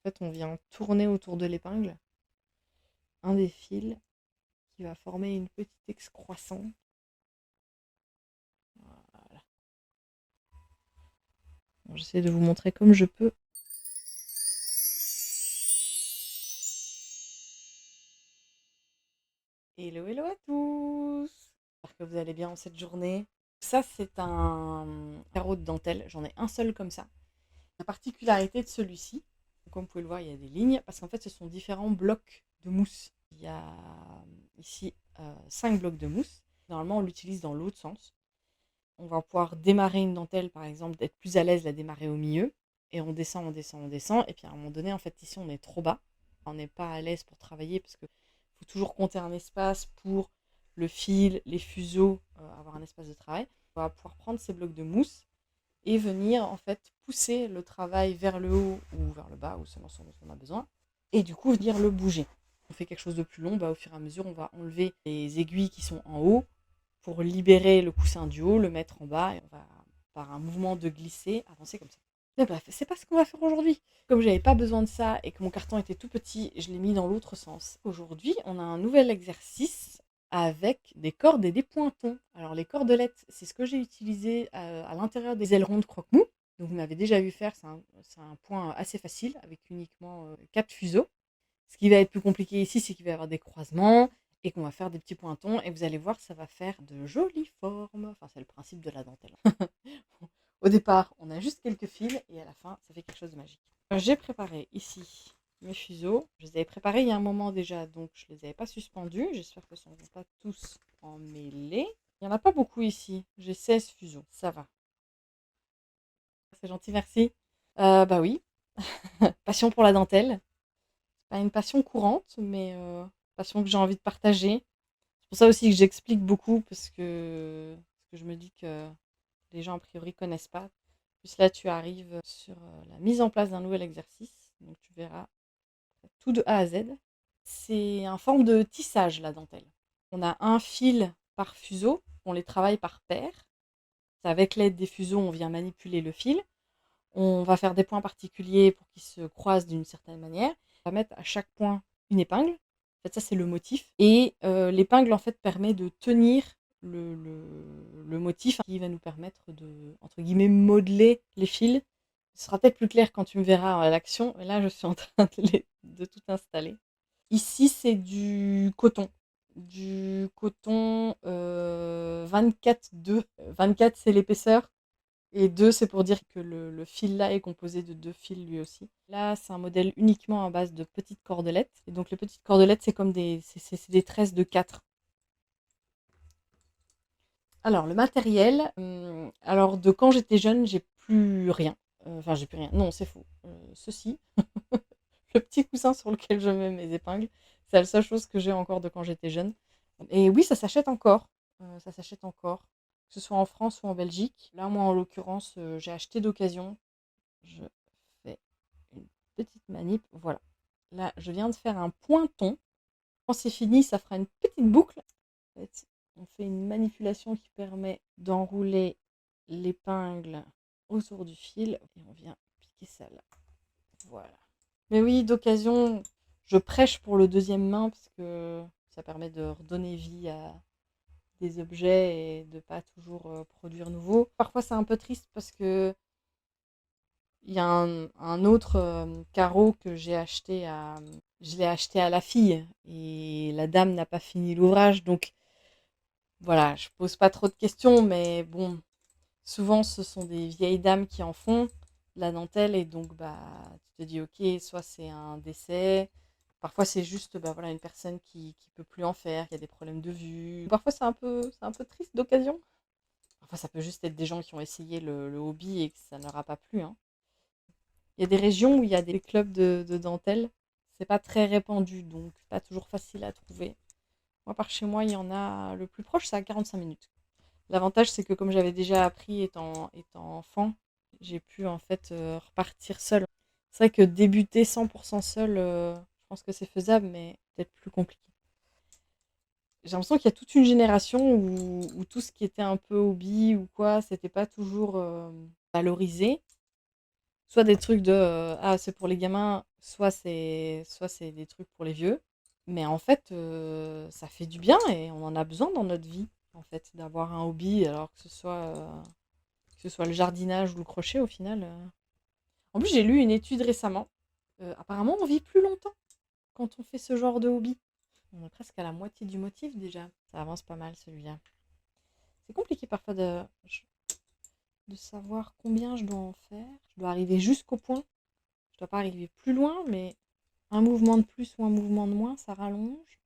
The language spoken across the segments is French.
En fait, on vient tourner autour de l'épingle un des fils qui va former une petite excroissance. Voilà. Bon, j'essaie de vous montrer comme je peux. Hello, hello à tous! J'espère que vous allez bien en cette journée. Ça, c'est un carreau de dentelle. J'en ai un seul comme ça. La particularité de celui-ci, comme vous pouvez le voir, il y a des lignes, parce qu'en fait, ce sont différents blocs de mousse. Il y a ici 5 blocs de mousse. Normalement, on l'utilise dans l'autre sens. On va pouvoir démarrer une dentelle, par exemple, d'être plus à l'aise, la démarrer au milieu. Et on descend, on descend, on descend. Et puis à un moment donné, en fait, ici, on est trop bas. On n'est pas à l'aise pour travailler parce qu'il faut toujours compter un espace pour le fil, les fuseaux, avoir un espace de travail. On va pouvoir prendre ces blocs de mousse et venir, en fait, pousser le travail vers le haut ou vers le bas, ou selon ce dont on a besoin. Et du coup, venir le bouger. On fait quelque chose de plus long, au fur et à mesure, on va enlever les aiguilles qui sont en haut pour libérer le coussin du haut, le mettre en bas, et on va, par un mouvement de glisser, avancer comme ça. Mais bref, c'est pas ce qu'on va faire aujourd'hui. Comme j'avais pas besoin de ça et que mon carton était tout petit, je l'ai mis dans l'autre sens. Aujourd'hui, on a un nouvel exercice avec des cordes et des pointons. Alors les cordelettes, c'est ce que j'ai utilisé à l'intérieur des ailerons de croque-mou. Donc vous m'avez déjà vu faire, c'est un point assez facile avec uniquement 4 fuseaux. Ce qui va être plus compliqué ici, c'est qu'il va y avoir des croisements et qu'on va faire des petits pointons. Et vous allez voir, ça va faire de jolies formes. Enfin, c'est le principe de la dentelle. Au départ, on a juste quelques fils et à la fin, ça fait quelque chose de magique. J'ai préparé ici mes fuseaux. Je les avais préparés il y a un moment déjà, donc je ne les avais pas suspendus. J'espère que ce ne sont pas tous emmêlés. Il n'y en a pas beaucoup ici. J'ai 16 fuseaux. Ça va. C'est gentil, merci. Bah oui. Passion pour la dentelle. Pas une passion courante, mais passion que j'ai envie de partager. C'est pour ça aussi que j'explique beaucoup, parce que je me dis que les gens a priori connaissent pas. Plus là, tu arrives sur la mise en place d'un nouvel exercice, donc tu verras tout de A à Z. C'est en forme de tissage, la dentelle. On a un fil par fuseau, on les travaille par paire. Avec l'aide des fuseaux, on vient manipuler le fil. On va faire des points particuliers pour qu'ils se croisent d'une certaine manière. On va mettre à chaque point une épingle. En fait, ça, c'est le motif. Et l'épingle, en fait, permet de tenir le motif qui va nous permettre de, entre guillemets, modeler les fils. Ce sera peut-être plus clair quand tu me verras à l'action. Mais là, je suis en train de tout installer. Ici, c'est du coton. Du coton 24-2. 24, c'est l'épaisseur. Et 2, c'est pour dire que le fil là est composé de 2 fils lui aussi. Là, c'est un modèle uniquement à base de petites cordelettes. Et donc les petites cordelettes, c'est comme c'est des tresses de 4. Alors le matériel, alors de quand j'étais jeune, j'ai plus rien. Enfin, j'ai plus rien. Non, c'est faux. Ceci, le petit coussin sur lequel je mets mes épingles, c'est la seule chose que j'ai encore de quand j'étais jeune. Et oui, ça s'achète encore. Ça s'achète encore. Que ce soit en France ou en Belgique. Là, moi, en l'occurrence, j'ai acheté d'occasion. Je fais une petite manip. Voilà. Là, je viens de faire un pointon. Quand c'est fini, ça fera une petite boucle. En fait, on fait une manipulation qui permet d'enrouler l'épingle autour du fil. Et on vient piquer ça là. Voilà. Mais oui, d'occasion, je prêche pour le deuxième main parce que ça permet de redonner vie à des objets et de pas toujours produire nouveau. Parfois, c'est un peu triste parce que il y a un autre carreau que je l'ai acheté à la fille et la dame n'a pas fini l'ouvrage. Donc voilà, je pose pas trop de questions, mais bon, souvent ce sont des vieilles dames qui en font de la dentelle et donc bah tu te dis ok, soit c'est un décès, parfois c'est juste bah voilà une personne qui peut plus en faire, qui a des problèmes de vue. Parfois c'est un peu triste d'occasion. Parfois ça peut juste être des gens qui ont essayé le hobby et que ça ne leur a pas plu, hein. Il y a des régions où il y a des clubs de dentelle. C'est pas très répandu, donc pas toujours facile à trouver. Moi, par chez moi, il y en a. Le plus proche, c'est à 45 minutes. L'avantage, c'est que comme j'avais déjà appris étant enfant, j'ai pu en fait repartir seule. C'est vrai que débuter 100% seule, je pense que c'est faisable, mais peut-être plus compliqué. J'ai l'impression qu'il y a toute une génération où tout ce qui était un peu hobby ou quoi, c'était pas toujours valorisé. Soit des trucs de ah, c'est pour les gamins, soit c'est des trucs pour les vieux, mais en fait, ça fait du bien et on en a besoin dans notre vie, en fait, d'avoir un hobby, alors que ce soit le jardinage ou le crochet au final. En plus, j'ai lu une étude récemment. Apparemment, on vit plus longtemps quand on fait ce genre de hobby. On est presque à la moitié du motif déjà. Ça avance pas mal celui-là. C'est compliqué parfois de savoir combien je dois en faire. Je dois arriver jusqu'au point. Je dois pas arriver plus loin, mais un mouvement de plus ou un mouvement de moins, ça rallonge.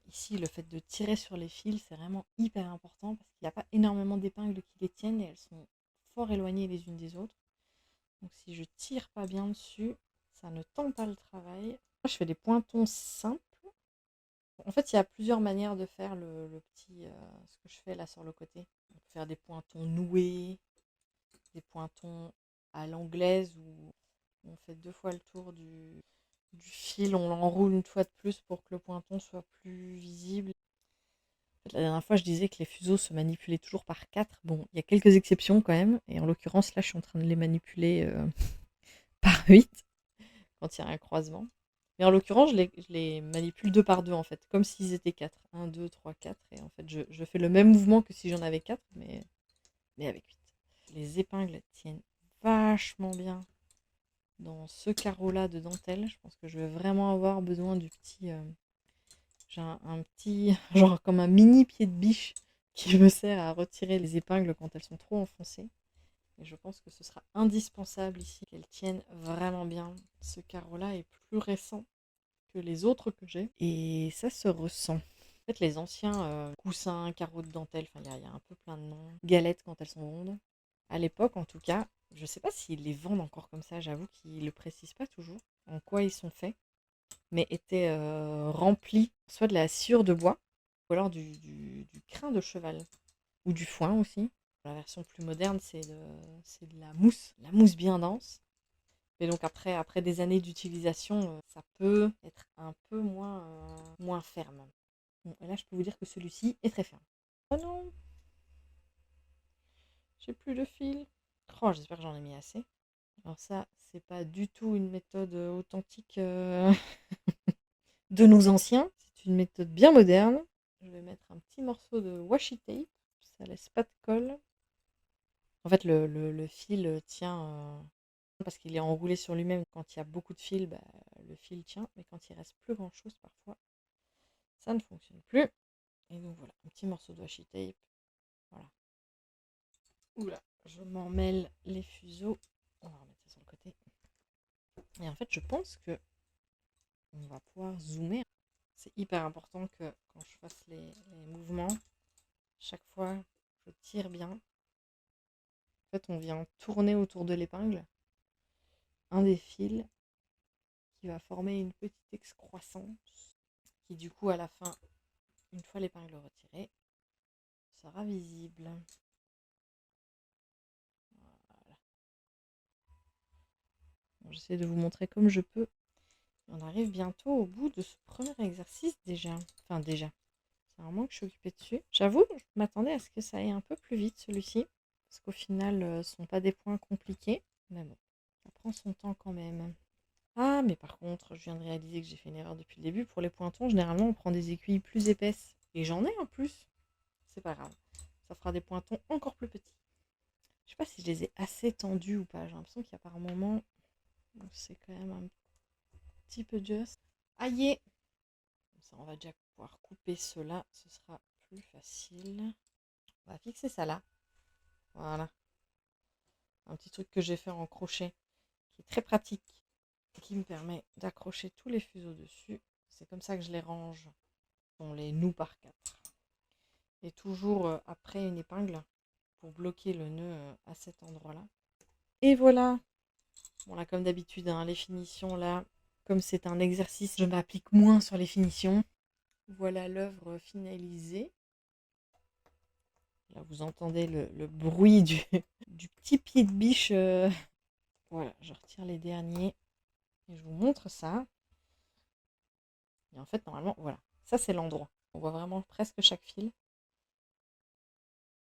Ici, le fait de tirer sur les fils, c'est vraiment hyper important parce qu'il n'y a pas énormément d'épingles qui les tiennent et elles sont fort éloignées les unes des autres. Donc si je tire pas bien dessus, ça ne tend pas le travail. Moi, je fais des pointons simples. En fait, il y a plusieurs manières de faire le petit, ce que je fais là sur le côté. On peut faire des pointons noués, des pointons à l'anglaise où on fait 2 fois le tour du fil, on l'enroule une fois de plus pour que le pointon soit plus visible. En fait, la dernière fois, je disais que les fuseaux se manipulaient toujours par 4. Bon, il y a quelques exceptions quand même, et en l'occurrence, là, je suis en train de les manipuler par 8 quand il y a un croisement. Mais en l'occurrence, je les manipule 2 par 2 en fait, comme s'ils étaient 4. 1, 2, 3, 4. Et en fait, je fais le même mouvement que si j'en avais 4, mais avec 8. Les épingles tiennent vachement bien dans ce carreau-là de dentelle. Je pense que je vais vraiment avoir besoin du petit... j'ai un petit... genre comme un mini pied de biche qui me sert à retirer les épingles quand elles sont trop enfoncées. Et je pense que ce sera indispensable ici qu'elles tiennent vraiment bien. Ce carreau-là est plus récent que les autres que j'ai. Et ça se ressent. En fait, les anciens coussins, carreaux de dentelle, enfin, il y a un peu plein de noms. Galettes quand elles sont rondes. À l'époque, en tout cas, je sais pas s'ils les vendent encore comme ça, j'avoue qu'ils le précisent pas toujours en quoi ils sont faits, mais étaient remplis soit de la sciure de bois, ou alors du crin de cheval, ou du foin aussi. La version plus moderne, c'est de la mousse bien dense. Mais donc après des années d'utilisation, ça peut être un peu moins ferme. Bon, et là, je peux vous dire que celui-ci est très ferme. Oh non, j'ai plus de fil. Oh, j'espère que j'en ai mis assez. Alors ça, c'est pas du tout une méthode authentique de nos anciens. C'est une méthode bien moderne. Je vais mettre un petit morceau de washi tape. Ça laisse pas de colle. En fait, le fil tient parce qu'il est enroulé sur lui-même. Quand il y a beaucoup de fil, bah, le fil tient. Mais quand il reste plus grand-chose, parfois, ça ne fonctionne plus. Et donc voilà, un petit morceau de washi tape. Voilà. Oula, je m'en mêle les fuseaux. On va remettre ça sur le côté. Et en fait, je pense que on va pouvoir zoomer. C'est hyper important que quand je fasse les mouvements, chaque fois, je tire bien. En fait, on vient tourner autour de l'épingle un des fils qui va former une petite excroissance qui, du coup, à la fin, une fois l'épingle retirée, sera visible. Voilà. Bon, j'essaie de vous montrer comme je peux. On arrive bientôt au bout de ce premier exercice déjà. Enfin déjà, c'est un moment que je suis occupée dessus. J'avoue, je m'attendais à ce que ça aille un peu plus vite celui-ci. Parce qu'au final, ce ne sont pas des points compliqués. Mais bon, ça prend son temps quand même. Ah, mais par contre, je viens de réaliser que j'ai fait une erreur depuis le début. Pour les pointons, généralement, on prend des aiguilles plus épaisses. Et j'en ai en plus. C'est pas grave. Ça fera des pointons encore plus petits. Je sais pas si je les ai assez tendus ou pas. J'ai l'impression qu'il y a par moment, c'est quand même un petit peu juste. Aïe! Comme ça, on va déjà pouvoir couper cela. Ce sera plus facile. On va fixer ça là. Voilà. Un petit truc que j'ai fait en crochet qui est très pratique et qui me permet d'accrocher tous les fuseaux dessus. C'est comme ça que je les range. On les noue par 4. Et toujours après une épingle pour bloquer le nœud à cet endroit-là. Et voilà. Bon là, comme d'habitude, hein, les finitions là, comme c'est un exercice, je m'applique moins sur les finitions. Voilà l'œuvre finalisée. Là, vous entendez le bruit du petit pied de biche. Voilà, je retire les derniers et je vous montre ça. Et en fait, normalement, voilà, ça c'est l'endroit. On voit vraiment presque chaque fil.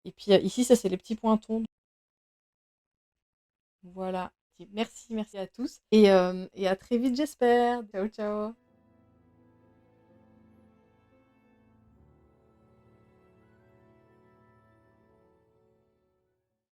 Et puis ici, ça c'est les petits pointons. Voilà, Merci, merci à tous et à très vite j'espère. Ciao, ciao.